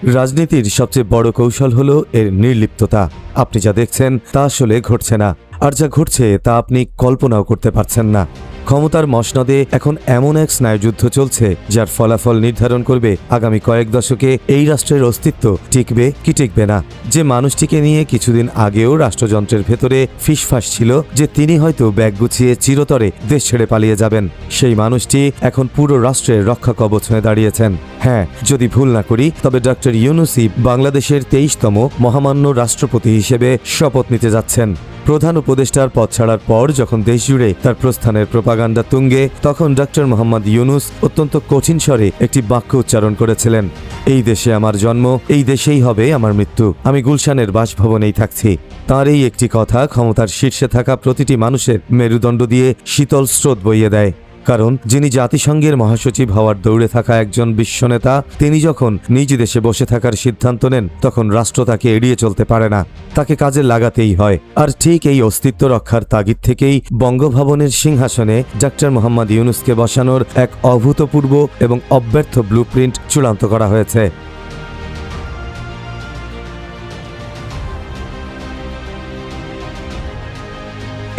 রাজনীতির সবচেয়ে বড় কৌশল হলো এর নির্লিপ্ততা। আপনি যা দেখছেন তা আসলে ঘটছে না, আর যা ঘটছে তা আপনি কল্পনাও করতে পারছেন না। ক্ষমতার মসনদে এখন এমন এক স্নায়ুযুদ্ধ চলছে যার ফলাফল নির্ধারণ করবে আগামী কয়েক দশকে এই রাষ্ট্রের অস্তিত্ব টিকবে কি টিকবে না। যে মানুষটিকে নিয়ে কিছুদিন আগেও রাষ্ট্রযন্ত্রের ভেতরে ফিসফাস ছিল যে তিনি হয়তো ব্যাগ গুছিয়ে চিরতরে দেশ ছেড়ে পালিয়ে যাবেন, সেই মানুষটি এখন পুরো রাষ্ট্রের রক্ষা কবচ হয়ে দাঁড়িয়েছেন। হ্যাঁ, যদি ভুল না করি তবে ডক্টর ইউনূসই বাংলাদেশের 23তম মহামান্য রাষ্ট্রপতি হিসেবে শপথ নিতে যাচ্ছেন। প্রধান উপদেষ্টার পদ ছাড়ার পর যখন দেশজুড়ে তার প্রস্থানের প্রোপাগান্ডা তুঙ্গে, তখন ডক্টর মোহাম্মদ ইউনূস অত্যন্ত কঠিন স্বরে একটি বাক্য উচ্চারণ করেছিলেন, এই দেশে আমার জন্ম, এই দেশেই হবে আমার মৃত্যু, আমি গুলশানের বাসভবনেই থাকছি। তাঁর এই একটি কথা ক্ষমতার শীর্ষে থাকা প্রতিটি মানুষের মেরুদণ্ড দিয়ে শীতল স্রোত বইয়ে দেয়। কারণ যিনি জাতিসংঘের মহাসচিব হওয়ার দৌড়ে থাকা একজন বিশ্বনেতা, তিনি যখন নিজ দেশে বসে থাকার সিদ্ধান্ত নেন তখন রাষ্ট্র তাকে এড়িয়ে চলতে পারে না, তাকে কাজে লাগাতেই হয়। আর ঠিক এই অস্তিত্ব রক্ষার তাগিদ থেকেই বঙ্গভবনের সিংহাসনে ডক্টর মোহাম্মদ ইউনূসকে বসানোর এক অভূতপূর্ব এবং অব্যর্থ ব্লুপ্রিন্ট চূড়ান্ত করা হয়েছে।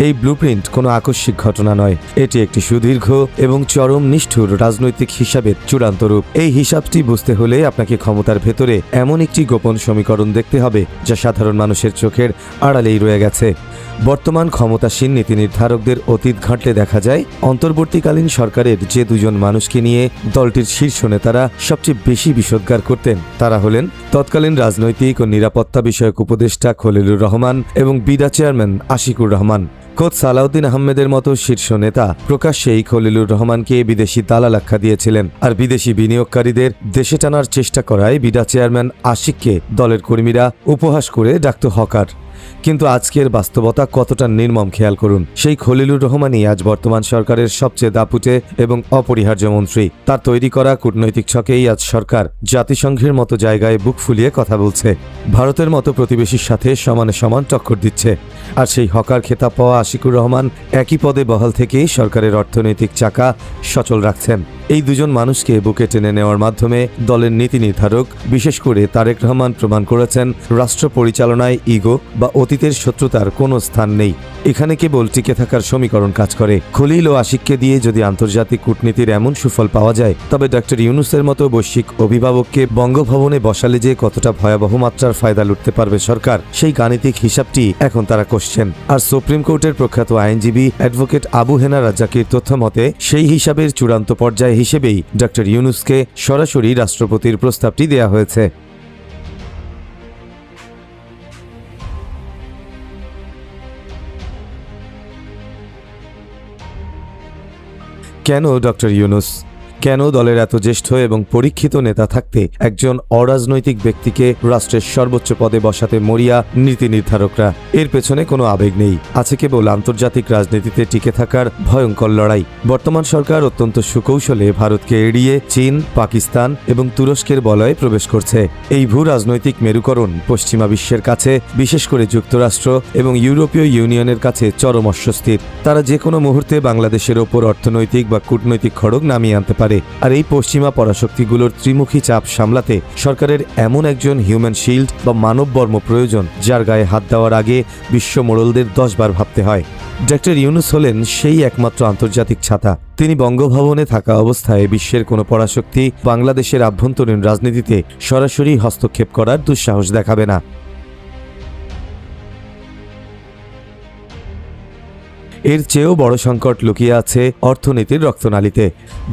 এই ব্লুপ্রিন্ট কোনো আকস্মিক ঘটনা নয়, এটি একটি সুদীর্ঘ এবং চরম নিষ্ঠুর রাজনৈতিক হিসাবের চূড়ান্ত রূপ। এই হিসাবটি বুঝতে হলে আপনাকে ক্ষমতার ভেতরে এমন একটি গোপন সমীকরণ দেখতে হবে যা সাধারণ মানুষের চোখের আড়ালেই রয়ে গেছে। বর্তমান ক্ষমতাসীন নীতি নির্ধারকদের অতীত ঘাঁটলে দেখা যায়, অন্তর্বর্তীকালীন সরকারের যে দুজন মানুষকে নিয়ে দলটির শীর্ষ নেতারা সবচেয়ে বেশি বিষোদ্গার করতেন, তারা হলেন তৎকালীন রাজনৈতিক ও নিরাপত্তা বিষয়ক উপদেষ্টা খলিলুর রহমান এবং বিডা চেয়ারম্যান আশিকুর রহমান। খোদ সালাউদ্দিন আহমেদের মতো শীর্ষ নেতা প্রকাশ্যেই খলিলুর রহমানকে বিদেশি দালাল আখ্যা দিয়েছিলেন, আর বিদেশি বিনিয়োগকারীদের দেশে টানার চেষ্টা করায় বিডা চেয়ারম্যান আশিককে দলের কর্মীরা উপহাস করে ডাকত হকার। কিন্তু আজকের বাস্তবতা কতটা নির্মম খেয়াল করুন। সেই খলিলুর রহমানই আজ বর্তমান সরকারের সবচেয়ে দাপুটে এবং অপরিহার্য মন্ত্রী। তার তৈরি করা কূটনৈতিক ছকেই আজ সরকার জাতিসংঘের মতো জায়গায় বুক ফুলিয়ে কথা বলছে, ভারতের মতো প্রতিবেশীর সাথে সমানে সমান টক্কর দিচ্ছে। আর সেই হকার খেতাব পাওয়া আশিকুর রহমান একই পদে বহাল থেকেই সরকারের অর্থনৈতিক চাকা সচল রাখছেন। এই দুজন মানুষকে বুকে টেনে নেওয়ার মাধ্যমে দলের নীতি নির্ধারক, বিশেষ করে তারেক রহমান প্রমাণ করেছেন রাষ্ট্র পরিচালনায় ইগো বা অতীতের শত্রুতার কোনো স্থান নেই। এখানে কেবল টিকে থাকার সমীকরণ কাজ করে। খলিল ও আশিককে দিয়ে যদি আন্তর্জাতিক কূটনীতির এমন সুফল পাওয়া যায়, তবে ডক্টর ইউনূসের মতো বৈশ্বিক অভিভাবককে বঙ্গভবনে বসালে যে কতটা ভয়াবহ মাত্রার ফায়দা লুটতে পারবে সরকার, সেই গাণিতিক হিসাবটি এখন তারা কষছেন। আর সুপ্রিম কোর্টের প্রখ্যাত আইনজীবী অ্যাডভোকেট আবু হেনা রাজ্জাকির তথ্য মতে সেই হিসাবের চূড়ান্ত পর্যায়ে হিসেবেই ডক্টর ইউনূসকে সরাসরি রাষ্ট্রপতির প্রস্তাবটি দেয়া হয়েছে। কেন ডক্টর ইউনূস? কেন দলের এত জ্যেষ্ঠ এবং পরীক্ষিত নেতা থাকতে একজন অরাজনৈতিক ব্যক্তিকে রাষ্ট্রের সর্বোচ্চ পদে বসাতে মরিয়া নীতি নির্ধারকরা? এর পেছনে কোনো আবেগ নেই, আছে কেবল আন্তর্জাতিক রাজনীতিতে টিকে থাকার ভয়ঙ্কর লড়াই। বর্তমান সরকার অত্যন্ত সুকৌশলে ভারতকে এড়িয়ে চীন, পাকিস্তান এবং তুরস্কের বলয়ে প্রবেশ করছে। এই ভূ রাজনৈতিক মেরুকরণ পশ্চিমা বিশ্বের কাছে, বিশেষ করে যুক্তরাষ্ট্র এবং ইউরোপীয় ইউনিয়নের কাছে চরম অস্বস্তির। তারা যে কোনো মুহূর্তে বাংলাদেশের ওপর অর্থনৈতিক বা কূটনৈতিক খড়গ নামিয়ে আনতে পারে। আর এই পশ্চিমা পরাশক্তিগুলোর ত্রিমুখী চাপ সামলাতে সরকারের এমন একজন হিউম্যান শিল্ড বা মানববর্ম প্রয়োজন, যার গায়ে হাত দেওয়ার আগে বিশ্ব মোড়লদের 10 বার ভাবতে হয়। ডক্টর ইউনূস হলেন সেই একমাত্র আন্তর্জাতিক ছাতা। তিনি বঙ্গভবনে থাকা অবস্থায় বিশ্বের কোনো পরাশক্তি বাংলাদেশের আভ্যন্তরীণ রাজনীতিতে সরাসরি হস্তক্ষেপ করার দুঃসাহস দেখাবে না। এর চেয়েও বড় সংকট লুকিয়ে আছে অর্থনীতির রক্তনালীতে।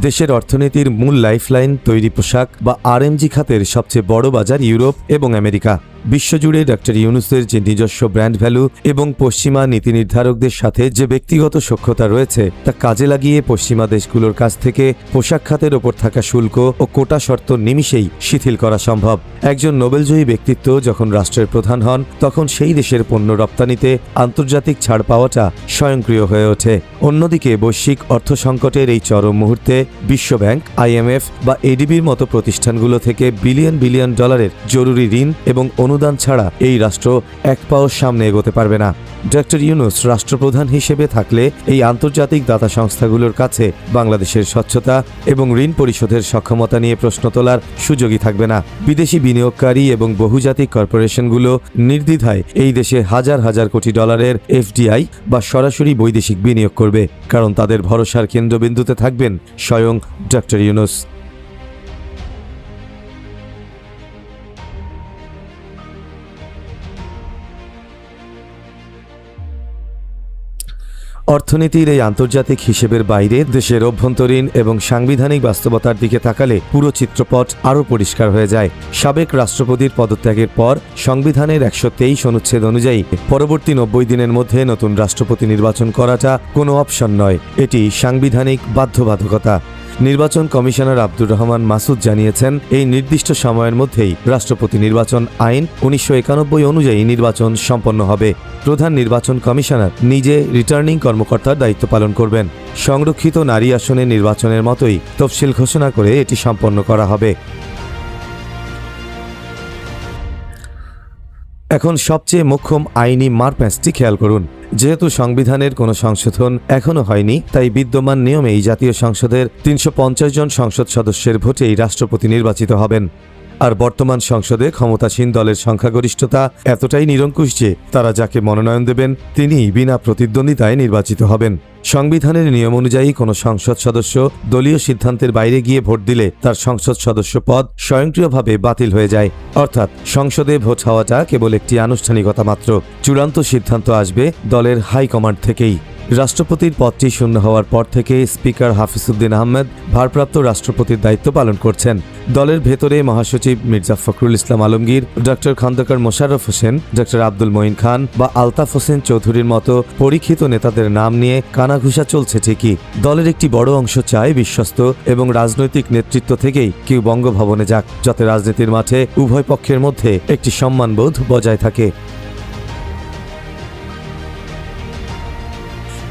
দেশের অর্থনীতির মূল লাইফলাইন তৈরি পোশাক বা আরএমজি খাতের সবচেয়ে বড় বাজার ইউরোপ এবং আমেরিকা। বিশ্বজুড়ে ডক্টর ইউনূসের যে নিজস্ব ব্র্যান্ড ভ্যালু এবং পশ্চিমা নীতি নির্ধারকদের সাথে যে ব্যক্তিগত সখ্যতা রয়েছে, তা কাজে লাগিয়ে পশ্চিমা দেশগুলোর কাছ থেকে পোশাক খাতের ওপর থাকা শুল্ক ও কোটা শর্ত নিমিষেই শিথিল করা সম্ভব। একজন নোবেলজয়ী ব্যক্তিত্ব যখন রাষ্ট্রের প্রধান হন, তখন সেই দেশের পণ্য রপ্তানিতে আন্তর্জাতিক ছাড় পাওয়াটা স্বয়ংক্রিয় হয়ে ওঠে। অন্যদিকে বৈশ্বিক অর্থ সংকটের এই চরম মুহূর্তে বিশ্বব্যাংক, IMF বা ADBর মতো প্রতিষ্ঠানগুলো থেকে বিলিয়ন বিলিয়ন ডলারের জরুরি ঋণ এবং অনুদান ছাড়া এই রাষ্ট্র এক পাও সামনে এগোতে পারবে না। ডক্টর ইউনূস রাষ্ট্রপ্রধান হিসেবে থাকলে এই আন্তর্জাতিক দাতা সংস্থাগুলোর কাছে বাংলাদেশের স্বচ্ছতা এবং ঋণ পরিশোধের সক্ষমতা নিয়ে প্রশ্ন তোলার সুযোগই থাকবে না। বিদেশি বিনিয়োগকারী এবং বহুজাতিক কর্পোরেশনগুলো নির্দ্বিধায় এই দেশে হাজার হাজার কোটি ডলারের এফডিআই বা সরাসরি বৈদেশিক বিনিয়োগ করবে, কারণ তাদের ভরসার কেন্দ্রবিন্দুতে থাকবেন স্বয়ং ডক্টর ইউনূস। অর্থনীতির এই আন্তর্জাতিক হিসেবের বাইরে দেশের অভ্যন্তরীণ এবং সাংবিধানিক বাস্তবতার দিকে তাকালে পুরো চিত্রপট আরও পরিষ্কার হয়ে যায়। সাবেক রাষ্ট্রপতির পদত্যাগের পর সংবিধানের 123 অনুচ্ছেদ অনুযায়ী পরবর্তী 90 দিনের মধ্যে নতুন রাষ্ট্রপতি নির্বাচন করাটা কোনো অপশন নয়, এটি সাংবিধানিক বাধ্যবাধকতা। নির্বাচন কমিশনার আব্দুর রহমান মাসুদ জানিয়েছেন, এই নির্দিষ্ট সময়ের মধ্যেই রাষ্ট্রপতি নির্বাচন আইন 1991 অনুযায়ী নির্বাচন সম্পন্ন হবে। প্রধান নির্বাচন কমিশনার নিজে রিটার্নিং কর্মকর্তার দায়িত্ব পালন করবেন। সংরক্ষিত নারী আসনে নির্বাচনের মতোই তফসিল ঘোষণা করে এটি সম্পন্ন করা হবে। এখন সবচেয়ে মোক্ষম আইনি মারপ্যাঁচটি খেয়াল করুন। যেহেতু সংবিধানের কোনো সংশোধন এখনো হয়নি, তাই বিদ্যমান নিয়মেই জাতীয় সংসদের 350 জন সংসদ সদস্যের ভোটেই রাষ্ট্রপতি নির্বাচিত হবেন। আর বর্তমান সংসদে ক্ষমতাসীন দলের সংখ্যাগরিষ্ঠতা এতটাই নিরঙ্কুশ যে তারা যাকে মনোনয়ন দেবেন তিনিই বিনা প্রতিদ্বন্দ্বিতায় নির্বাচিত হবেন। সংবিধানের নিয়ম অনুযায়ী কোনো সংসদ সদস্য দলীয় সিদ্ধান্তের বাইরে গিয়ে ভোট দিলে তার সংসদ সদস্য পদ স্বয়ংক্রিয়ভাবে বাতিল হয়ে যায়। অর্থাৎ সংসদে ভোট হওয়াটা কেবল একটি আনুষ্ঠানিকতা মাত্র, চূড়ান্ত সিদ্ধান্ত আসবে দলের হাইকমান্ড থেকেই। রাষ্ট্রপতির পদটি শূন্য হওয়ার পর থেকে স্পিকার হাফিজউদ্দিন আহমেদ ভারপ্রাপ্ত রাষ্ট্রপতির দায়িত্ব পালন করছেন। দলের ভেতরে মহাসচিব মির্জা ফখরুল ইসলাম আলমগীর, ডক্টর খন্দকার মোশাররফ হোসেন, ডক্টর আব্দুল মঈন খান বা আলতাফ হোসেন চৌধুরীর মতো পরীক্ষিত নেতাদের নাম নিয়ে কানাঘুষা চলছে ঠিকই। দলের একটি বড় অংশ চায় বিশ্বস্ত এবং রাজনৈতিক নেতৃত্ব থেকেই কেউ বঙ্গভবনে যাক, যাতে রাজনীতির মাঠে উভয় পক্ষের মধ্যে একটি সম্মানবোধ বজায় থাকে।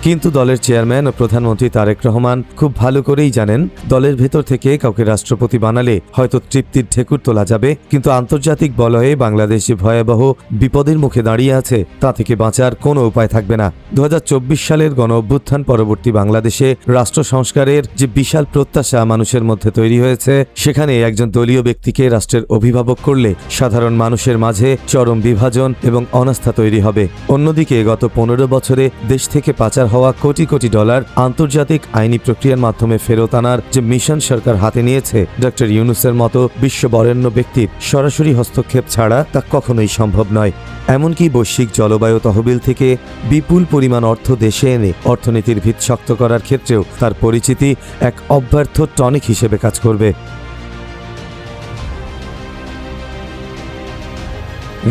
কিন্তু দলের চেয়ারম্যান ও প্রধানমন্ত্রী তারেক রহমান খুব ভালো করেই জানেন, দলের ভেতর থেকে কাউকে রাষ্ট্রপতি বানালে হয়তো তৃপ্তির ঢেকুর তোলা যাবে, কিন্তু আন্তর্জাতিক বলয়ে বাংলাদেশ যে ভয়াবহ বিপদের মুখে দাঁড়িয়ে আছে তা থেকে বাঁচার কোনো উপায় থাকবে না। 2024 সালের গণ অভ্যুত্থান পরবর্তী বাংলাদেশে রাষ্ট্র সংস্কারের যে বিশাল প্রত্যাশা মানুষের মধ্যে তৈরি হয়েছে, সেখানে একজন দলীয় ব্যক্তিকে রাষ্ট্রের অভিভাবক করলে সাধারণ মানুষের মাঝে চরম বিভাজন এবং অনাস্থা তৈরি হবে। অন্যদিকে গত 15 বছরে দেশ থেকে পাচার হওয়া কোটি কোটি ডলার আন্তর্জাতিক আইনি প্রক্রিয়ার মাধ্যমে ফেরত আনার যে মিশন সরকার হাতে নিয়েছে, ডক্টর ইউনূসের মতো বিশ্ববরেণ্য ব্যক্তির সরাসরি হস্তক্ষেপ ছাড়া তা কখনোই সম্ভব নয়। এমনকি বৈশ্বিক জলবায়ু তহবিল থেকে বিপুল পরিমাণ অর্থ দেশে এনে অর্থনীতির ভিত শক্ত করার ক্ষেত্রেও তার পরিচিতি এক অব্যর্থ টনিক হিসেবে কাজ করবে।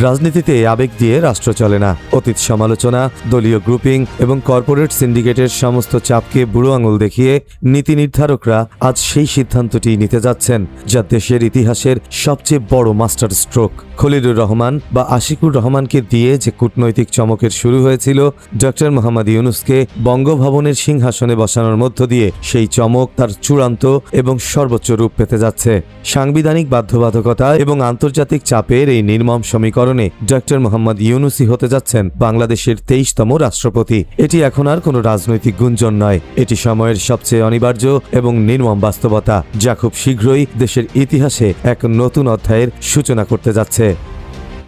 রাজনীতিতে আবেগ দিয়ে রাষ্ট্র চলে না। অতীত সমালোচনা, দলীয় গ্রুপিং এবং কর্পোরেট সিন্ডিকেটের সমস্ত চাপকে বুড়ো আঙুল দেখিয়ে নীতি নির্ধারকরা আজ সেই সিদ্ধান্তটি নিতে যাচ্ছেন, যা দেশের ইতিহাসের সবচেয়ে বড় মাস্টার স্ট্রোক। খলিলুর রহমান বা আশিকুর রহমানকে দিয়ে যে কূটনৈতিক চমকের শুরু হয়েছিল, ডক্টর মোহাম্মদ ইউনূসকে বঙ্গভবনের সিংহাসনে বসানোর মধ্য দিয়ে সেই চমক তার চূড়ান্ত এবং সর্বোচ্চ রূপ পেতে যাচ্ছে। সাংবিধানিক বাধ্যবাধকতা এবং আন্তর্জাতিক চাপের এই নির্মম সমীকরণে ডক্টর মোহাম্মদ ইউনূসই হতে যাচ্ছেন বাংলাদেশের 23তম রাষ্ট্রপতি। এটি এখন আর কোনো রাজনৈতিক গুঞ্জন নয়, এটি সময়ের সবচেয়ে অনিবার্য এবং নির্মম বাস্তবতা, যা খুব শীঘ্রই দেশের ইতিহাসে এক নতুন অধ্যায়ের সূচনা করতে যাচ্ছে।